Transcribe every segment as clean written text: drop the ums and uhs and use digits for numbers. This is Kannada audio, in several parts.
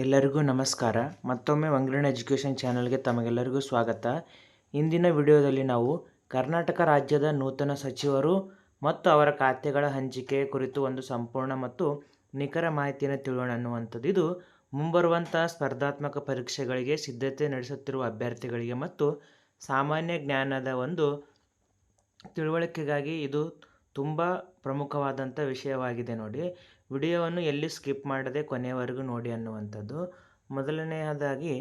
ಎಲ್ಲರಿಗೂ ನಮಸ್ಕಾರ. ಮತ್ತೊಮ್ಮೆ ಮಂಗಳೂರಿನ ಎಜುಕೇಷನ್ ಚಾನಲ್ಗೆ ತಮಗೆಲ್ಲರಿಗೂ ಸ್ವಾಗತ. ಇಂದಿನ ವಿಡಿಯೋದಲ್ಲಿ ನಾವು ಕರ್ನಾಟಕ ರಾಜ್ಯದ ನೂತನ ಸಚಿವರು ಮತ್ತು ಅವರ ಖಾತೆಗಳ ಹಂಚಿಕೆ ಕುರಿತು ಒಂದು ಸಂಪೂರ್ಣ ಮತ್ತು ನಿಖರ ಮಾಹಿತಿಯನ್ನು ತಿಳಿಯೋಣ ಅನ್ನುವಂಥದ್ದು. ಇದು ಮುಂಬರುವಂಥ ಸ್ಪರ್ಧಾತ್ಮಕ ಪರೀಕ್ಷೆಗಳಿಗೆ ಸಿದ್ಧತೆ ನಡೆಸುತ್ತಿರುವ ಅಭ್ಯರ್ಥಿಗಳಿಗೆ ಮತ್ತು ಸಾಮಾನ್ಯ ಜ್ಞಾನದ ಒಂದು ತಿಳುವಳಿಕೆಗಾಗಿ ಇದು ತುಂಬ ಪ್ರಮುಖವಾದಂಥ ವಿಷಯವಾಗಿದೆ. ನೋಡಿ, ವಿಡಿಯೋವನ್ನು ಎಲ್ಲಿ ಸ್ಕಿಪ್ ಮಾಡದೆ ಕೊನೆಯವರೆಗೂ ನೋಡಿ ಅನ್ನುವಂಥದ್ದು. ಮೊದಲನೆಯದಾಗಿ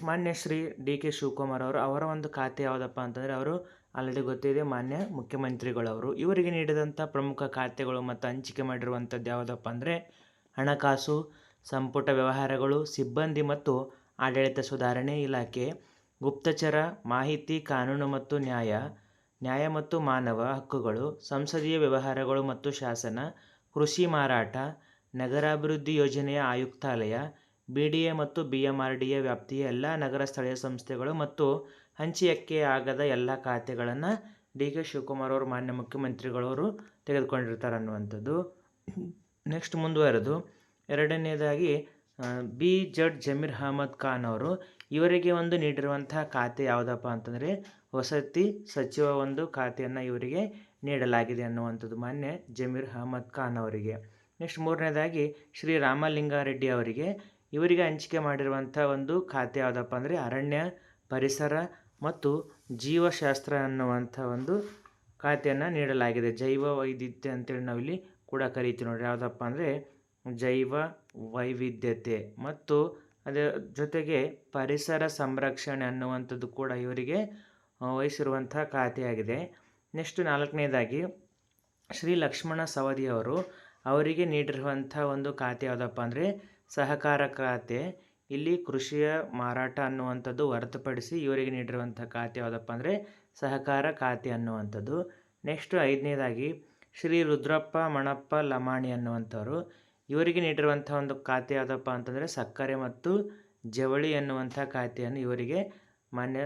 ಮಾನ್ಯ ಶ್ರೀ ಡಿ ಕೆ ಶಿವಕುಮಾರ್ ಅವರ ಒಂದು ಖಾತೆ ಯಾವುದಪ್ಪ ಅಂತಂದರೆ, ಅವರು ಆಲ್ರೆಡಿ ಗೊತ್ತಿದೆ, ಮಾನ್ಯ ಮುಖ್ಯಮಂತ್ರಿಗಳವರು. ಇವರಿಗೆ ನೀಡಿದಂಥ ಪ್ರಮುಖ ಖಾತೆಗಳು ಮತ್ತು ಹಂಚಿಕೆ ಮಾಡಿರುವಂಥದ್ದು ಯಾವುದಪ್ಪ ಅಂದರೆ ಹಣಕಾಸು, ಸಂಪುಟ ವ್ಯವಹಾರಗಳು, ಸಿಬ್ಬಂದಿ ಮತ್ತು ಆಡಳಿತ ಸುಧಾರಣೆ ಇಲಾಖೆ, ಗುಪ್ತಚರ, ಮಾಹಿತಿ, ಕಾನೂನು ಮತ್ತು ನ್ಯಾಯ ಮತ್ತು ಮಾನವ ಹಕ್ಕುಗಳು, ಸಂಸದೀಯ ವ್ಯವಹಾರಗಳು ಮತ್ತು ಶಾಸನ, ಕೃಷಿ ಮಾರಾಟ, ನಗರಾಭಿವೃದ್ಧಿ ಯೋಜನೆಯ ಆಯುಕ್ತಾಲಯ, BDA ಮತ್ತು BMRDA ವ್ಯಾಪ್ತಿಯ ಎಲ್ಲ ನಗರ ಸ್ಥಳೀಯ ಸಂಸ್ಥೆಗಳು ಮತ್ತು ಹಂಚಿಕೆ ಆಗದ ಎಲ್ಲ ಖಾತೆಗಳನ್ನು ಡಿ ಕೆ ಶಿವಕುಮಾರ್ ಅವರು ಮಾನ್ಯ ಮುಖ್ಯಮಂತ್ರಿಗಳವರು ತೆಗೆದುಕೊಂಡಿರ್ತಾರೆ ಅನ್ನುವಂಥದ್ದು. ನೆಕ್ಸ್ಟ್ ಮುಂದುವರೆದು ಎರಡನೇದಾಗಿ ಜಡ್ ಜಮೀರ್ ಅಹಮದ್ ಖಾನ್ ಅವರು, ಇವರಿಗೆ ಒಂದು ನೀಡಿರುವಂತಹ ಖಾತೆ ಯಾವುದಪ್ಪ ಅಂತಂದರೆ ವಸತಿ ಸಚಿವ ಒಂದು ಖಾತೆಯನ್ನು ಇವರಿಗೆ ನೀಡಲಾಗಿದೆ ಅನ್ನುವಂಥದ್ದು, ಮಾನ್ಯ ಜಮೀರ್ ಅಹಮದ್ ಖಾನ್ ಅವರಿಗೆ. ನೆಕ್ಸ್ಟ್ ಮೂರನೇದಾಗಿ ಶ್ರೀ ರಾಮಲಿಂಗಾರೆಡ್ಡಿ ಅವರಿಗೆ, ಇವರಿಗೆ ಹಂಚಿಕೆ ಮಾಡಿರುವಂಥ ಒಂದು ಖಾತೆ ಯಾವುದಪ್ಪ ಅಂದರೆ ಅರಣ್ಯ, ಪರಿಸರ ಮತ್ತು ಜೀವಶಾಸ್ತ್ರ ಅನ್ನುವಂಥ ಒಂದು ಖಾತೆಯನ್ನು ನೀಡಲಾಗಿದೆ. ಜೈವ ವೈವಿಧ್ಯತೆ ಅಂತೇಳಿ ನಾವಿಲ್ಲಿ ಕೂಡ ಕರಿತೀವಿ ನೋಡಿರಿ. ಯಾವುದಪ್ಪ ಅಂದರೆ ಜೈವ ವೈವಿಧ್ಯತೆ ಮತ್ತು ಅದರ ಜೊತೆಗೆ ಪರಿಸರ ಸಂರಕ್ಷಣೆ ಅನ್ನುವಂಥದ್ದು ಕೂಡ ಇವರಿಗೆ ವಹಿಸಿರುವಂಥ ಖಾತೆಯಾಗಿದೆ. ನೆಕ್ಸ್ಟ್ ನಾಲ್ಕನೇದಾಗಿ ಶ್ರೀ ಲಕ್ಷ್ಮಣ ಸವದಿ ಅವರು, ಅವರಿಗೆ ನೀಡಿರುವಂಥ ಒಂದು ಖಾತೆ ಯಾವುದಪ್ಪ ಅಂದರೆ ಸಹಕಾರ ಖಾತೆ. ಇಲ್ಲಿ ಕೃಷಿಯ ಮಾರಾಟ ಅನ್ನುವಂಥದ್ದು ಹೊರತುಪಡಿಸಿ ಇವರಿಗೆ ನೀಡಿರುವಂಥ ಖಾತೆ ಯಾವುದಪ್ಪ ಅಂದರೆ ಸಹಕಾರ ಖಾತೆ ಅನ್ನುವಂಥದ್ದು. ನೆಕ್ಸ್ಟ್ ಐದನೇದಾಗಿ ಶ್ರೀ ರುದ್ರಪ್ಪ ಮಣಪ್ಪ ಲಮಾಣಿ ಅನ್ನುವಂಥವ್ರು, ಇವರಿಗೆ ನೀಡಿರುವಂಥ ಒಂದು ಖಾತೆ ಯಾವುದಪ್ಪ ಅಂತಂದರೆ ಸಕ್ಕರೆ ಮತ್ತು ಜವಳಿ ಅನ್ನುವಂಥ ಖಾತೆಯನ್ನು ಇವರಿಗೆ ಮಾನ್ಯ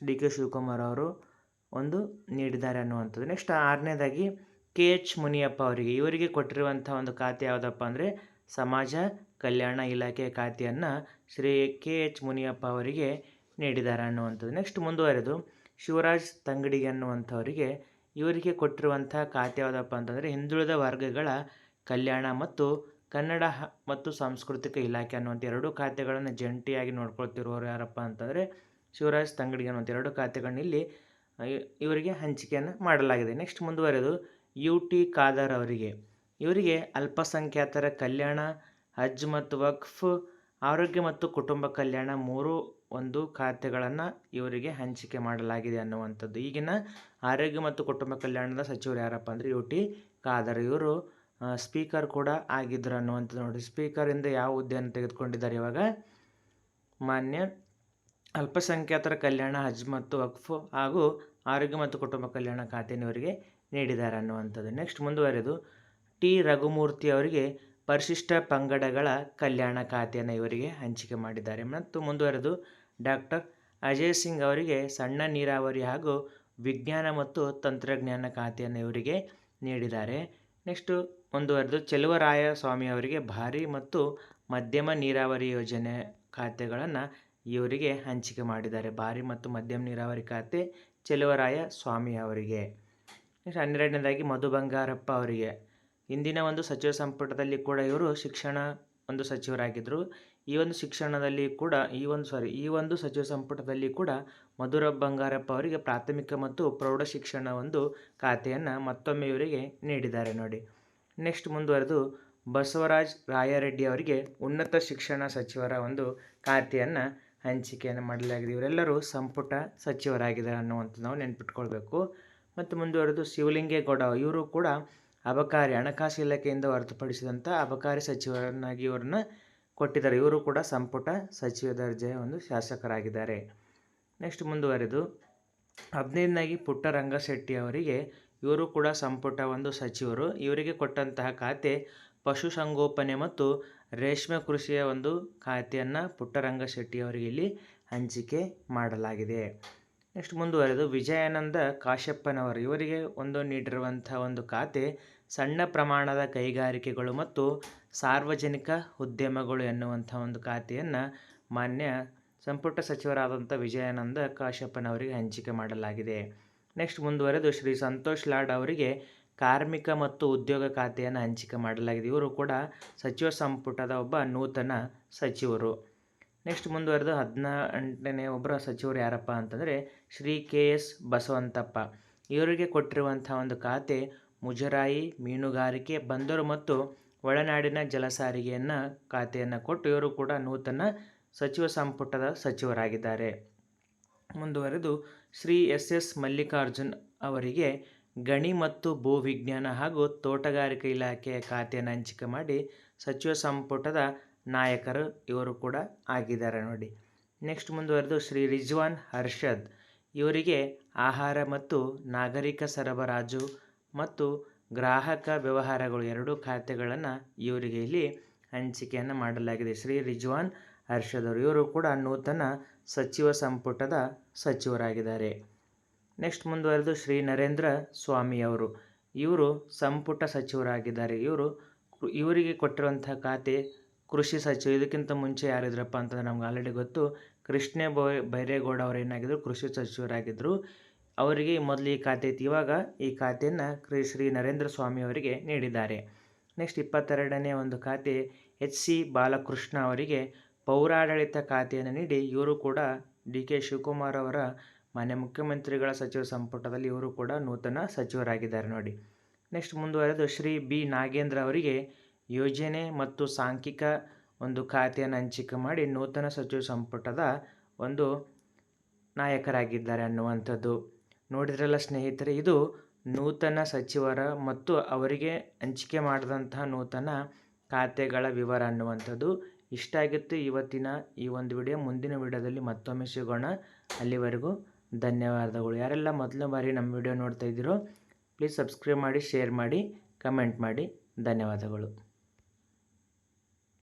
ಡಿ ಕೆ ಶಿವಕುಮಾರ್ ಅವರು ಒಂದು ನೀಡಿದ್ದಾರೆ ಅನ್ನುವಂಥದ್ದು. ನೆಕ್ಸ್ಟ್ ಆರನೇದಾಗಿ KH ಮುನಿಯಪ್ಪ ಅವರಿಗೆ, ಇವರಿಗೆ ಕೊಟ್ಟಿರುವಂಥ ಒಂದು ಖಾತೆ ಯಾವುದಪ್ಪ ಅಂದರೆ ಸಮಾಜ ಕಲ್ಯಾಣ ಇಲಾಖೆ ಖಾತೆಯನ್ನು ಶ್ರೀ KH ಮುನಿಯಪ್ಪ ಅವರಿಗೆ ನೀಡಿದ್ದಾರೆ ಅನ್ನುವಂಥದ್ದು. ನೆಕ್ಸ್ಟ್ ಮುಂದುವರೆದು ಶಿವರಾಜ್ ತಂಗಡಿಗೆ ಅನ್ನುವಂಥವರಿಗೆ, ಇವರಿಗೆ ಕೊಟ್ಟಿರುವಂಥ ಖಾತೆ ಯಾವುದಪ್ಪ ಅಂತಂದರೆ ಹಿಂದುಳಿದ ವರ್ಗಗಳ ಕಲ್ಯಾಣ ಮತ್ತು ಕನ್ನಡ ಮತ್ತು ಸಾಂಸ್ಕೃತಿಕ ಇಲಾಖೆ ಅನ್ನುವಂಥ ಎರಡು ಖಾತೆಗಳನ್ನು ಜಂಟಿಯಾಗಿ ನೋಡ್ಕೊಳ್ತಿರುವವರು ಯಾರಪ್ಪ ಅಂತಂದರೆ ಶಿವರಾಜ್ ತಂಗಡಿಗೆ ಅನ್ನುವಂಥ ಎರಡು ಖಾತೆಗಳನ್ನ ಇಲ್ಲಿ ಇವರಿಗೆ ಹಂಚಿಕೆಯನ್ನು ಮಾಡಲಾಗಿದೆ. ನೆಕ್ಸ್ಟ್ ಮುಂದುವರೆದು UT ಖಾದರ್ ಅವರಿಗೆ, ಇವರಿಗೆ ಅಲ್ಪಸಂಖ್ಯಾತರ ಕಲ್ಯಾಣ, ಹಜ್ ಮತ್ತು ವಕ್ಫ್, ಆರೋಗ್ಯ ಮತ್ತು ಕುಟುಂಬ ಕಲ್ಯಾಣ ಮೂರು ಒಂದು ಖಾತೆಗಳನ್ನು ಇವರಿಗೆ ಹಂಚಿಕೆ ಮಾಡಲಾಗಿದೆ ಅನ್ನುವಂಥದ್ದು. ಈಗಿನ ಆರೋಗ್ಯ ಮತ್ತು ಕುಟುಂಬ ಕಲ್ಯಾಣದ ಸಚಿವರು ಯಾರಪ್ಪ ಅಂದರೆ UT ಖಾದರ್. ಇವರು ಸ್ಪೀಕರ್ ಕೂಡ ಆಗಿದ್ದರು ಅನ್ನುವಂಥದ್ದು. ನೋಡಿ, ಸ್ಪೀಕರಿಂದ ಯಾವ ಹುದ್ದೆಯನ್ನು ತೆಗೆದುಕೊಂಡಿದ್ದಾರೆ ಇವಾಗ, ಮಾನ್ಯ ಅಲ್ಪಸಂಖ್ಯಾತರ ಕಲ್ಯಾಣ, ಹಜ್ ಮತ್ತು ವಕ್ಫ್ ಹಾಗೂ ಆರೋಗ್ಯ ಮತ್ತು ಕುಟುಂಬ ಕಲ್ಯಾಣ ಖಾತೆಯನ್ನು ಇವರಿಗೆ ನೀಡಿದ್ದಾರೆ ಅನ್ನುವಂಥದ್ದು. ನೆಕ್ಸ್ಟ್ ಮುಂದುವರೆದು T ರಘುಮೂರ್ತಿ ಅವರಿಗೆ ಪರಿಶಿಷ್ಟ ಪಂಗಡಗಳ ಕಲ್ಯಾಣ ಖಾತೆಯನ್ನು ಇವರಿಗೆ ಹಂಚಿಕೆ ಮಾಡಿದ್ದಾರೆ. ಮತ್ತು ಮುಂದುವರೆದು ಡಾಕ್ಟರ್ ಅಜಯ್ ಸಿಂಗ್ ಅವರಿಗೆ ಸಣ್ಣ ನೀರಾವರಿ ಹಾಗೂ ವಿಜ್ಞಾನ ಮತ್ತು ತಂತ್ರಜ್ಞಾನ ಖಾತೆಯನ್ನು ಇವರಿಗೆ ನೀಡಿದ್ದಾರೆ. ನೆಕ್ಸ್ಟು ಮುಂದುವರೆದು ಚೆಲುವರಾಯ ಸ್ವಾಮಿ ಅವರಿಗೆ ಭಾರಿ ಮತ್ತು ಮಧ್ಯಮ ನೀರಾವರಿ ಯೋಜನೆ ಖಾತೆಗಳನ್ನು ಇವರಿಗೆ ಹಂಚಿಕೆ ಮಾಡಿದ್ದಾರೆ. ಭಾರಿ ಮತ್ತು ಮಧ್ಯಮ ನೀರಾವರಿ ಖಾತೆ ಚೆಲುವರಾಯ ಸ್ವಾಮಿ ಅವರಿಗೆ. ನೆಕ್ಸ್ಟ್ 12ನೇದಾಗಿ ಮಧು ಬಂಗಾರಪ್ಪ ಅವರಿಗೆ, ಇಂದಿನ ಒಂದು ಸಚಿವ ಸಂಪುಟದಲ್ಲಿ ಕೂಡ ಇವರು ಶಿಕ್ಷಣ ಒಂದು ಸಚಿವರಾಗಿದ್ದರು. ಈ ಒಂದು ಸಚಿವ ಸಂಪುಟದಲ್ಲಿ ಕೂಡ ಮಧು ಬಂಗಾರಪ್ಪ ಅವರಿಗೆ ಪ್ರಾಥಮಿಕ ಮತ್ತು ಪ್ರೌಢ ಶಿಕ್ಷಣ ಒಂದು ಖಾತೆಯನ್ನು ಮತ್ತೊಮ್ಮೆ ಇವರಿಗೆ ನೀಡಿದ್ದಾರೆ ನೋಡಿ. ನೆಕ್ಸ್ಟ್ ಮುಂದುವರೆದು ಬಸವರಾಜ್ ರಾಯರೆಡ್ಡಿ ಅವರಿಗೆ ಉನ್ನತ ಶಿಕ್ಷಣ ಸಚಿವರ ಒಂದು ಖಾತೆಯನ್ನು ಹಂಚಿಕೆಯನ್ನು ಮಾಡಲಾಗಿದೆ. ಇವರೆಲ್ಲರೂ ಸಂಪುಟ ಸಚಿವರಾಗಿದ್ದಾರೆ ಅನ್ನುವಂಥದ್ದು ನಾವು ನೆನ್ಪಿಟ್ಕೊಳ್ಬೇಕು. ಮತ್ತು ಮುಂದುವರೆದು ಶಿವಲಿಂಗೇಗೌಡ, ಇವರು ಕೂಡ ಅಬಕಾರಿ ಹಣಕಾಸು ಇಲಾಖೆಯಿಂದ ಹೊರತುಪಡಿಸಿದಂಥ ಅಬಕಾರಿ ಸಚಿವರನ್ನಾಗಿ ಇವರನ್ನ ಕೊಟ್ಟಿದ್ದಾರೆ. ಇವರು ಕೂಡ ಸಂಪುಟ ಸಚಿವ ದರ್ಜೆಯ ಒಂದು ಶಾಸಕರಾಗಿದ್ದಾರೆ. ನೆಕ್ಸ್ಟ್ ಮುಂದುವರೆದು 15ನೇದಾಗಿ ಪುಟ್ಟರಂಗಶೆಟ್ಟಿ ಅವರಿಗೆ, ಇವರು ಕೂಡ ಸಂಪುಟ ಒಂದು ಸಚಿವರು. ಇವರಿಗೆ ಕೊಟ್ಟಂತಹ ಖಾತೆ ಪಶುಸಂಗೋಪನೆ ಮತ್ತು ರೇಷ್ಮೆ ಕೃಷಿಯ ಒಂದು ಖಾತೆಯನ್ನು ಪುಟ್ಟರಂಗಶೆಟ್ಟಿ ಅವರಿಗೆ ಇಲ್ಲಿ ಹಂಚಿಕೆ ಮಾಡಲಾಗಿದೆ. ನೆಕ್ಸ್ಟ್ ಮುಂದುವರೆದು ವಿಜಯಾನಂದ ಕಾಶ್ಯಪ್ಪನವರು, ಇವರಿಗೆ ಒಂದು ನೀಡಿರುವಂಥ ಒಂದು ಖಾತೆ ಸಣ್ಣ ಪ್ರಮಾಣದ ಕೈಗಾರಿಕೆಗಳು ಮತ್ತು ಸಾರ್ವಜನಿಕ ಉದ್ಯಮಗಳು ಎನ್ನುವಂಥ ಒಂದು ಖಾತೆಯನ್ನು ಮಾನ್ಯ ಸಂಪುಟ ಸಚಿವರಾದಂಥ ವಿಜಯಾನಂದ ಕಾಶ್ಯಪ್ಪನವರಿಗೆ ಹಂಚಿಕೆ ಮಾಡಲಾಗಿದೆ. ನೆಕ್ಸ್ಟ್ ಮುಂದುವರೆದು ಶ್ರೀ ಸಂತೋಷ್ ಲಾಡ್ ಅವರಿಗೆ ಕಾರ್ಮಿಕ ಮತ್ತು ಉದ್ಯೋಗ ಖಾತೆಯನ್ನು ಹಂಚಿಕೆ ಮಾಡಲಾಗಿದೆ. ಇವರು ಕೂಡ ಸಚಿವ ಸಂಪುಟದ ಒಬ್ಬ ನೂತನ ಸಚಿವರು. ನೆಕ್ಸ್ಟ್ ಮುಂದುವರೆದು 18ನೇ ಒಬ್ಬರ ಸಚಿವರು ಯಾರಪ್ಪ ಅಂತಂದರೆ ಶ್ರೀ KS ಬಸವಂತಪ್ಪ. ಇವರಿಗೆ ಕೊಟ್ಟಿರುವಂಥ ಒಂದು ಖಾತೆ ಮುಜರಾಯಿ, ಮೀನುಗಾರಿಕೆ, ಬಂದರು ಮತ್ತು ಒಳನಾಡಿನ ಜಲಸಾರಿಗೆಯನ್ನು ಖಾತೆಯನ್ನು ಕೊಟ್ಟು ಇವರು ಕೂಡ ನೂತನ ಸಚಿವ ಸಂಪುಟದ ಸಚಿವರಾಗಿದ್ದಾರೆ. ಮುಂದುವರೆದು ಶ್ರೀ SS ಮಲ್ಲಿಕಾರ್ಜುನ್ ಅವರಿಗೆ ಗಣಿ ಮತ್ತು ಭೂವಿಜ್ಞಾನ ಹಾಗೂ ತೋಟಗಾರಿಕೆ ಇಲಾಖೆಯ ಖಾತೆಯನ್ನು ಹಂಚಿಕೆ ಮಾಡಿ ಸಚಿವ ಸಂಪುಟದ ನಾಯಕರು ಇವರು ಕೂಡ ಆಗಿದ್ದಾರೆ ನೋಡಿ. ನೆಕ್ಸ್ಟ್ ಮುಂದುವರೆದು ಶ್ರೀ ರಿಜ್ವಾನ್ ಅರ್ಷದ್ ಇವರಿಗೆ ಆಹಾರ ಮತ್ತು ನಾಗರಿಕ ಸರಬರಾಜು ಮತ್ತು ಗ್ರಾಹಕ ವ್ಯವಹಾರಗಳು ಎರಡೂ ಖಾತೆಗಳನ್ನು ಇವರಿಗೆ ಇಲ್ಲಿ ಹಂಚಿಕೆಯನ್ನು ಮಾಡಲಾಗಿದೆ. ಶ್ರೀ ರಿಜ್ವಾನ್ ಅರ್ಷದ್ ಅವರು ಇವರು ಕೂಡ ನೂತನ ಸಚಿವ ಸಂಪುಟದ ಸಚಿವರಾಗಿದ್ದಾರೆ. ನೆಕ್ಸ್ಟ್ ಮುಂದುವರೆದು ಶ್ರೀ ನರೇಂದ್ರ ಸ್ವಾಮಿ ಅವರು ಇವರು ಸಂಪುಟ ಸಚಿವರಾಗಿದ್ದಾರೆ. ಇವರಿಗೆ ಕೊಟ್ಟಿರುವಂಥ ಖಾತೆ ಕೃಷಿ ಸಚಿವ. ಇದಕ್ಕಿಂತ ಮುಂಚೆ ಯಾರಿದ್ರಪ್ಪ ಅಂತಂದ್ರೆ ನಮ್ಗೆ ಆಲ್ರೆಡಿ ಗೊತ್ತು, ಕೃಷ್ಣ ಬೈರೇಗೌಡ ಅವರು ಏನಾಗಿದ್ದರು, ಕೃಷಿ ಸಚಿವರಾಗಿದ್ದರು. ಅವರಿಗೆ ಮೊದಲು ಈ ಖಾತೆ ಇತ್ತು. ಇವಾಗ ಈ ಖಾತೆಯನ್ನು ಶ್ರೀ ನರೇಂದ್ರ ಸ್ವಾಮಿ ಅವರಿಗೆ ನೀಡಿದ್ದಾರೆ. ನೆಕ್ಸ್ಟ್ 22ನೇ ಒಂದು ಖಾತೆ HC ಬಾಲಕೃಷ್ಣ ಅವರಿಗೆ ಪೌರಾಡಳಿತ ಖಾತೆಯನ್ನು ನೀಡಿ ಇವರು ಕೂಡ DK ಶಿವಕುಮಾರ್ ಅವರ ಮಾನ್ಯ ಮುಖ್ಯಮಂತ್ರಿಗಳ ಸಚಿವ ಸಂಪುಟದಲ್ಲಿ ಇವರು ಕೂಡ ನೂತನ ಸಚಿವರಾಗಿದ್ದಾರೆ ನೋಡಿ. ನೆಕ್ಸ್ಟ್ ಮುಂದುವರೆದು ಶ್ರೀ B ನಾಗೇಂದ್ರ ಅವರಿಗೆ ಯೋಜನೆ ಮತ್ತು ಸಾಂಖ್ಯಿಕ ಒಂದು ಖಾತೆಯನ್ನು ಹಂಚಿಕೆ ಮಾಡಿ ನೂತನ ಸಚಿವ ಸಂಪುಟದ ಒಂದು ನಾಯಕರಾಗಿದ್ದಾರೆ ಅನ್ನುವಂಥದ್ದು. ನೋಡಿದ್ರಲ್ಲ ಸ್ನೇಹಿತರೆ, ಇದು ನೂತನ ಸಚಿವರ ಮತ್ತು ಅವರಿಗೆ ಹಂಚಿಕೆ ಮಾಡಿದಂತಹ ನೂತನ ಖಾತೆಗಳ ವಿವರ ಅನ್ನುವಂಥದ್ದು. ಇಷ್ಟ ಆಗಿತ್ತು ಇವತ್ತಿನ ಈ ಒಂದು ವಿಡಿಯೋ. ಮುಂದಿನ ವಿಡಿಯೋದಲ್ಲಿ ಮತ್ತೊಮ್ಮೆ ಸಿಗೋಣ. ಅಲ್ಲಿವರೆಗೂ ಧನ್ಯವಾದಗಳು. ಯಾರೆಲ್ಲ ಮೊದಲ ಬಾರಿ ನಮ್ಮ ವಿಡಿಯೋ ನೋಡ್ತಾ ಇದ್ದೀರೋ ಪ್ಲೀಸ್ ಸಬ್ಸ್ಕ್ರೈಬ್ ಮಾಡಿ, ಶೇರ್ ಮಾಡಿ, ಕಮೆಂಟ್ ಮಾಡಿ. ಧನ್ಯವಾದಗಳು.